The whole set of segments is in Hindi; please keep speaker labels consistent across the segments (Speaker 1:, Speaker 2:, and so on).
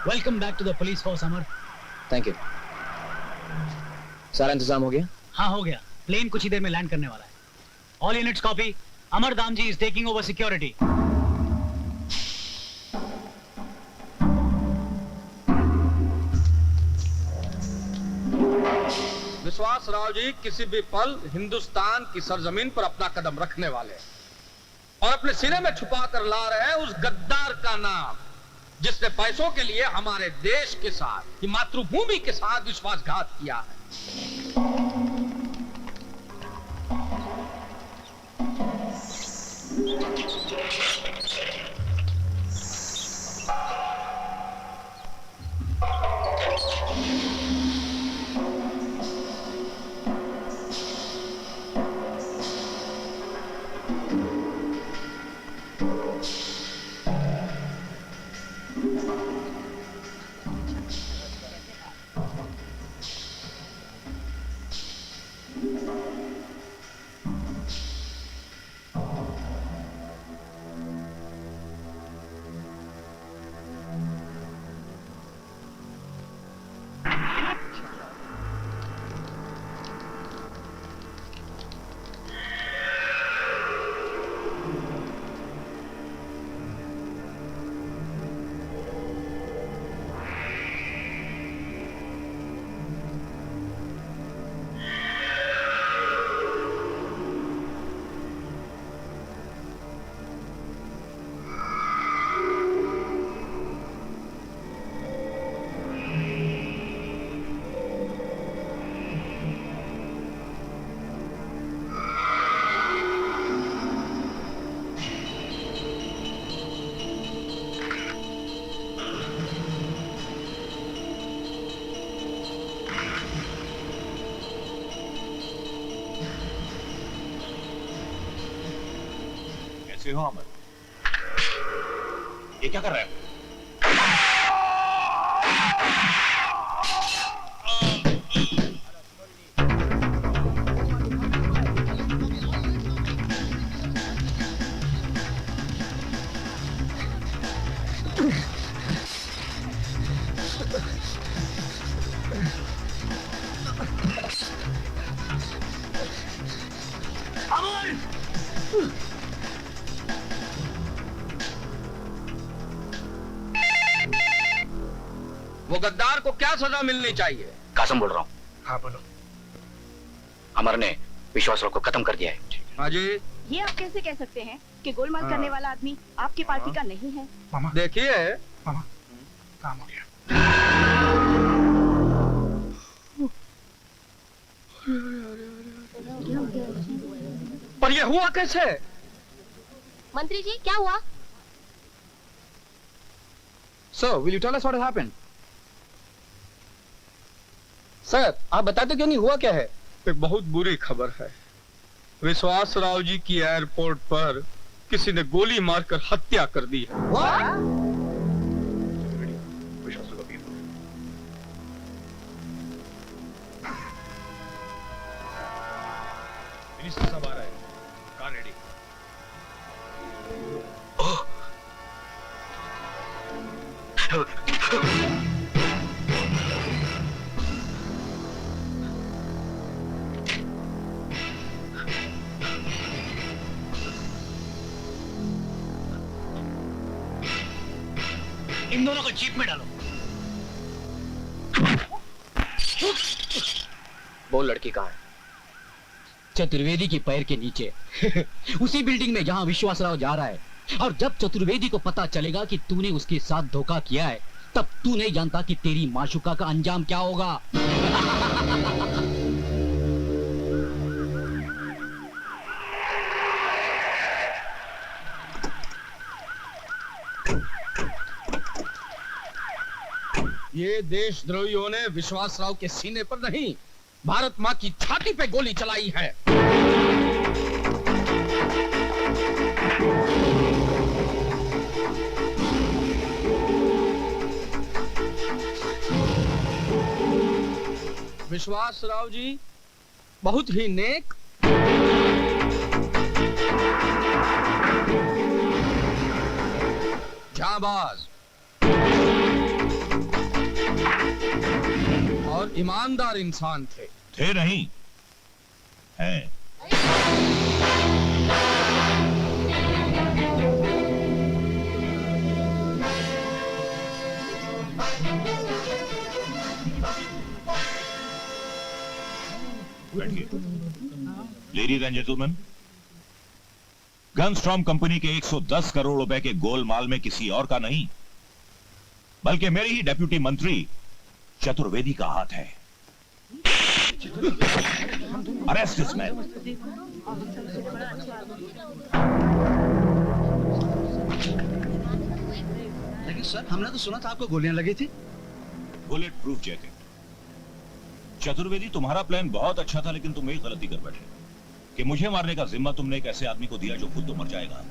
Speaker 1: Welcome back to the police force Amar.
Speaker 2: Thank you. सारा इंतजाम हो गया?
Speaker 1: हाँ हो गया, प्लेन कुछ ही देर में लैंड करने वाला है। All units copy. Amar Damji is taking over security.
Speaker 3: विश्वास राव जी किसी भी पल हिंदुस्तान की सरजमीन पर अपना कदम रखने वाले हैं और अपने सिरे में छुपा कर ला रहे हैं उस गद्दार का नाम जिसने पैसों के लिए हमारे देश के साथ, की मातृभूमि के साथ विश्वासघात किया है।
Speaker 4: हो अमर, ये क्या कर रहा है?
Speaker 3: वो गद्दार को क्या सजा मिलनी चाहिए?
Speaker 4: कासम बोल रहा हूँ।
Speaker 5: हाँ बोलो।
Speaker 4: अमर ने विश्वास राव को खत्म कर दिया है।
Speaker 3: हाँ जी।
Speaker 6: ये आप कैसे कह सकते हैं कि गोलमाल करने वाला आदमी आपकी पार्टी का नहीं है?
Speaker 5: मामा
Speaker 3: देखिए
Speaker 5: मामा काम हो गया।
Speaker 3: पर ये हुआ कैसे?
Speaker 6: मंत्री जी क्या हुआ?
Speaker 2: Sir, will you tell us what has happened?
Speaker 3: Sir, आप बताते क्यों नहीं, हुआ क्या है? एक बहुत बुरी खबर है। विश्वास राव जी की एयरपोर्ट पर किसी ने गोली मारकर हत्या कर दी है।
Speaker 4: विश्वास राव का पीर। मिनिस्टर साहब आ रहा है, कार रेडी।
Speaker 1: इन दोनों को जीप में डालो।
Speaker 2: वो लड़की कहाँ है?
Speaker 1: चतुर्वेदी के पैर के नीचे उसी बिल्डिंग में जहां विश्वास राव जा रहा है। और जब चतुर्वेदी को पता चलेगा कि तूने उसके साथ धोखा किया है, तब तू नहीं जानता कि तेरी माशुका का अंजाम क्या होगा।
Speaker 3: ये देशद्रोहियों ने विश्वास राव के सीने पर नहीं, भारत माँ की छाती पे गोली चलाई है। विश्वास राव जी बहुत ही नेक, जाबाज, और ईमानदार इंसान थे।
Speaker 7: थे नहीं, हैं। बैठिए। लेडीज एंड जेंटलमैन, गनस्ट्रॉम कंपनी के 110 करोड़ रुपए के गोलमाल में किसी और का नहीं, बल्कि मेरे ही डेप्यूटी मंत्री चतुर्वेदी का हाथ है। Arrest this man.
Speaker 1: लेकिन सर, हमने तो सुना था आपको गोलियां लगी थी।
Speaker 7: Bullet proof jacket. चतुर्वेदी, तुम्हारा प्लान बहुत अच्छा था, लेकिन तुम एक गलती कर बैठे कि मुझे मारने का जिम्मा तुमने एक ऐसे आदमी को दिया जो खुद तो मर जाएगा,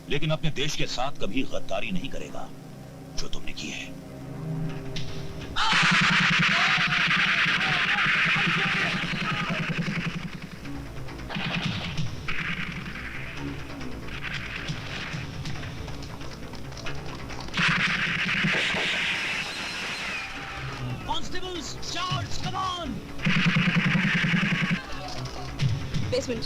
Speaker 7: लेकिन अपने देश के साथ कभी गद्दारी नहीं करेगा, जो तुमने की है।
Speaker 1: Constables, charge! Come on!
Speaker 6: Basement.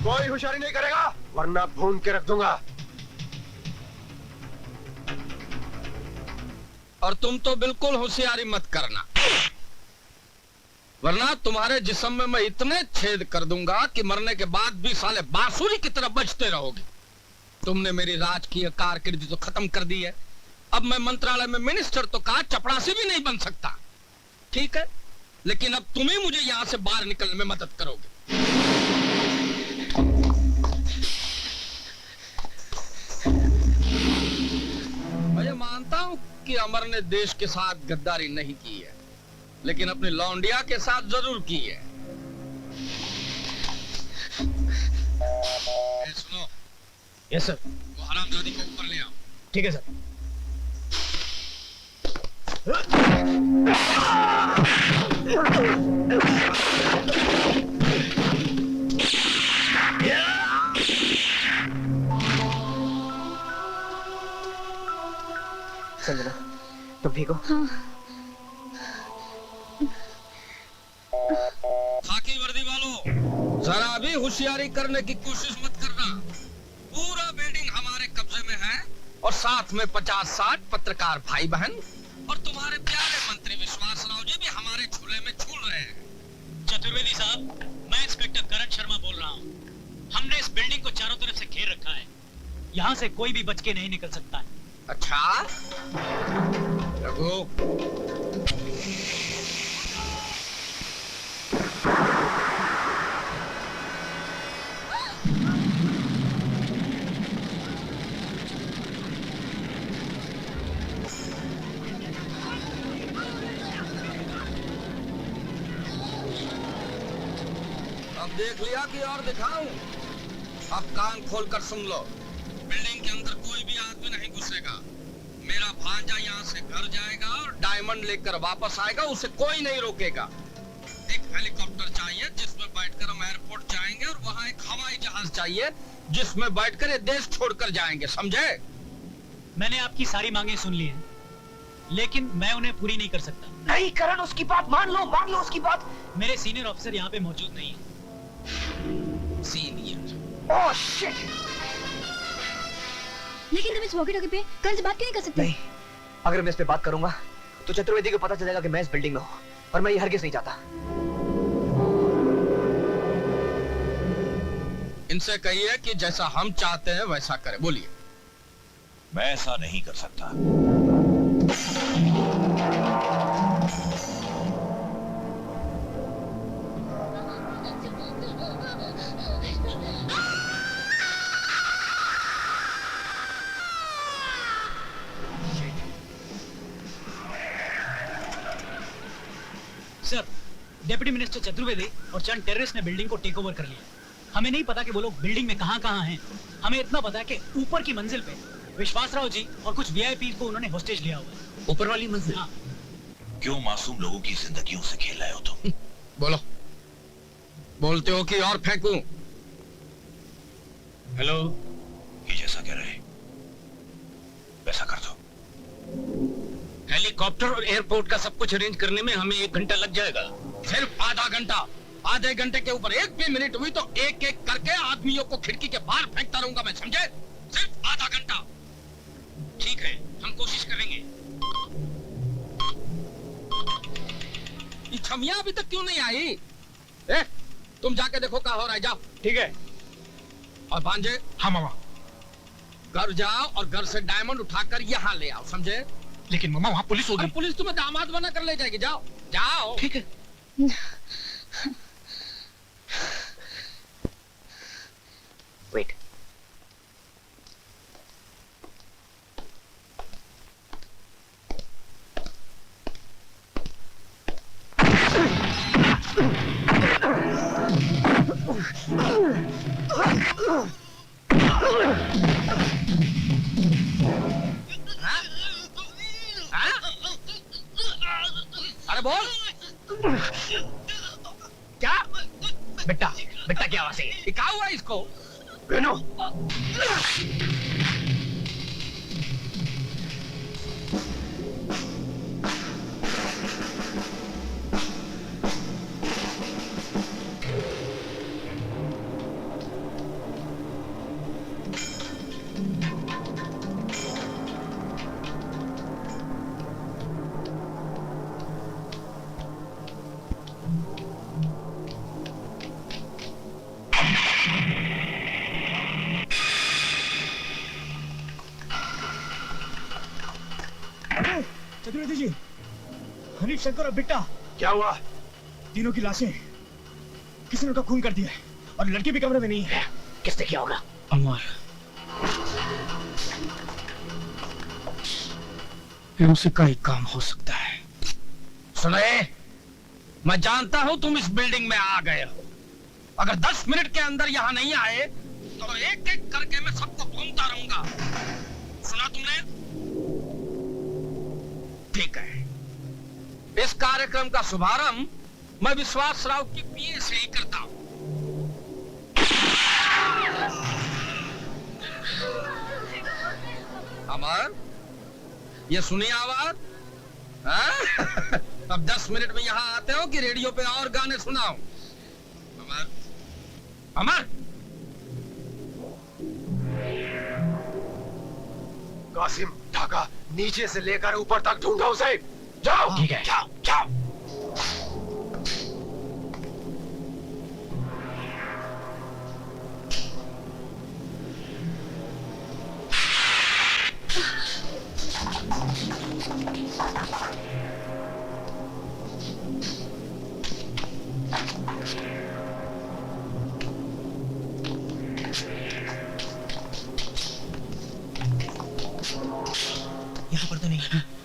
Speaker 2: कोई होशियारी नहीं करेगा वरना भून के रख दूंगा।
Speaker 3: और तुम तो बिल्कुल होशियारी मत करना, वरना तुम्हारे जिस्म में मैं इतने छेद कर दूंगा कि मरने के बाद भी साले बांसुरी की तरह बजते रहोगे। तुमने मेरी राजकीय कारकिर्दी तो खत्म कर दी है, अब मैं मंत्रालय में मिनिस्टर तो कहा चपरासी भी नहीं बन सकता। ठीक है, लेकिन अब तुम ही मुझे यहां से बाहर निकलने में मदद करोगे। मैं मानता हूं कि अमर ने देश के साथ गद्दारी नहीं की है, लेकिन अपनी लौंडिया के साथ जरूर की है। सुनो।
Speaker 1: Yes sir.
Speaker 3: वो हरामजादी को ऊपर ले आओ।
Speaker 1: ठीक है सर।
Speaker 2: संजना, तुम ठीक हो?
Speaker 3: खाकी वर्दी वालों, जरा भी होशियारी करने की कोशिश मत करना। पूरा बिल्डिंग हमारे कब्जे में है और साथ में 50-60 पत्रकार भाई बहन और तुम्हारे प्यारे मंत्री विश्वास राव जी भी हमारे झूले में झूल रहे हैं।
Speaker 8: चतुर्वेदी साहब, मैं इंस्पेक्टर करण शर्मा बोल रहा हूँ। हमने इस बिल्डिंग को चारों तरफ से घेर रखा है, यहाँ से कोई भी बच के नहीं निकल सकता है।
Speaker 3: अच्छा रघु, अब देख लिया कि और दिखाऊं? अब कान खोलकर सुन लो। बिल्डिंग के अंदर कोई भी आदमी नहीं घुसेगा। मेरा भांजा यहाँ से घर जाएगा और डायमंड लेकर वापस आएगा, उसे कोई नहीं रोकेगा। एक हेलीकॉप्टर चाहिए जिसमें बैठकर हम एयरपोर्ट जाएंगे और वहाँ एक हवाई जहाज चाहिए जिसमें बैठकर ये देश छोड़कर जाएंगे, समझे?
Speaker 8: मैंने आपकी सारी मांगे सुन ली हैं, लेकिन मैं उन्हें पूरी नहीं कर सकता।
Speaker 2: नहीं करण, उसकी बात मान लो उसकी बात।
Speaker 8: मेरे सीनियर ऑफिसर यहाँ पे मौजूद नहीं है।
Speaker 3: सीनियर?
Speaker 2: Oh shit!
Speaker 6: लेकिन तुम इस वॉकी-टॉकी पे कल से बात क्यों नहीं कर सकते?
Speaker 2: नहीं, अगर मैं इस पे बात करूंगा तो चतुर्वेदी को पता चलेगा कि मैं इस बिल्डिंग में हूँ और मैं ये हरगिज नहीं चाहता।
Speaker 3: इनसे कहिए कि जैसा हम चाहते हैं वैसा करें। बोलिए।
Speaker 7: मैं ऐसा नहीं कर सकता।
Speaker 8: सर, डेप्यूटी मिनिस्टर चतुर्वेदी और चंद टेररिस्ट ने बिल्डिंग को टेक ओवर कर लिया। हमें नहीं पता कि वो लोग बिल्डिंग में कहां हैं। हमें इतना पता है कि ऊपर की मंजिल पे विश्वास राव जी और कुछ वीआईपी को उन्होंने होस्टेज लिया हुआ है।
Speaker 2: ऊपर वाली मंजिल?
Speaker 8: हाँ।
Speaker 7: क्यों मासूम लोगों की जिंदगियों से खेल रहे हो तुम?
Speaker 3: बोलो, बोलते हो कि और फेंकूं? हेलो,
Speaker 7: ये जैसा कह रहे वैसा कर दो।
Speaker 3: हेलीकॉप्टर और एयरपोर्ट का सब कुछ अरेंज करने में हमें 1 घंटा लग जाएगा। सिर्फ आधा घंटा। आधे घंटे के ऊपर एक भी मिनट हुई तो एक एक करके आदमियों को खिड़की के बाहर फेंकता रहूंगा मैं, समझे? सिर्फ आधा घंटा। ठीक है, हम कोशिश करेंगे। ये छमिया अभी तक क्यों नहीं आई? तुम जाके देखो क्या हो रहा है, जाओ।
Speaker 5: ठीक है।
Speaker 3: और भांजे,
Speaker 5: हाँ मामा।
Speaker 3: घर जाओ और घर से डायमंड उठाकर यहाँ ले आओ, समझे?
Speaker 5: लेकिन मामा वहाँ पुलिस होगी।
Speaker 3: पुलिस तुम्हें दामाद बना कर ले जाएगी। जाओ जाओ।
Speaker 5: ठीक है।
Speaker 2: वेट।
Speaker 3: अरे बोल, क्या?
Speaker 2: बेटा, बेटा क्या आवाज है?
Speaker 3: ये क्या हुआ इसको?
Speaker 2: बेनो।
Speaker 5: चतुर्वेदी जी, हनीफ, शंकर और बिट्टा,
Speaker 2: क्या हुआ?
Speaker 5: तीनों की लाशें किसी ने उनका खून कर दिया है और लड़की भी कमरे में नहीं है।
Speaker 2: किसने किया होगा?
Speaker 8: अमर, उसी का ही काम हो सकता है।
Speaker 3: सुने, मैं जानता हूं तुम इस बिल्डिंग में आ गए हो। अगर 10 मिनट के अंदर यहाँ नहीं आए तो एक एक करके मैं सबको भूनता रहूंगा। सुना तुमने? ठीक है, इस कार्यक्रम का शुभारंभ मैं विश्वास राव की पीए से ही करता हूं। अमर, ये सुनी आवाज? हाँ? अब 10 मिनट में यहाँ आते हो कि रेडियो पे और गाने सुनाओ? अमर, अमर,
Speaker 2: कासिम, ढाका नीचे से लेकर ऊपर तक ढूंढो उसे। जाओ।
Speaker 8: ठीक है।
Speaker 2: जाओ, जाओ।
Speaker 8: यहाँ पर तो नहीं है।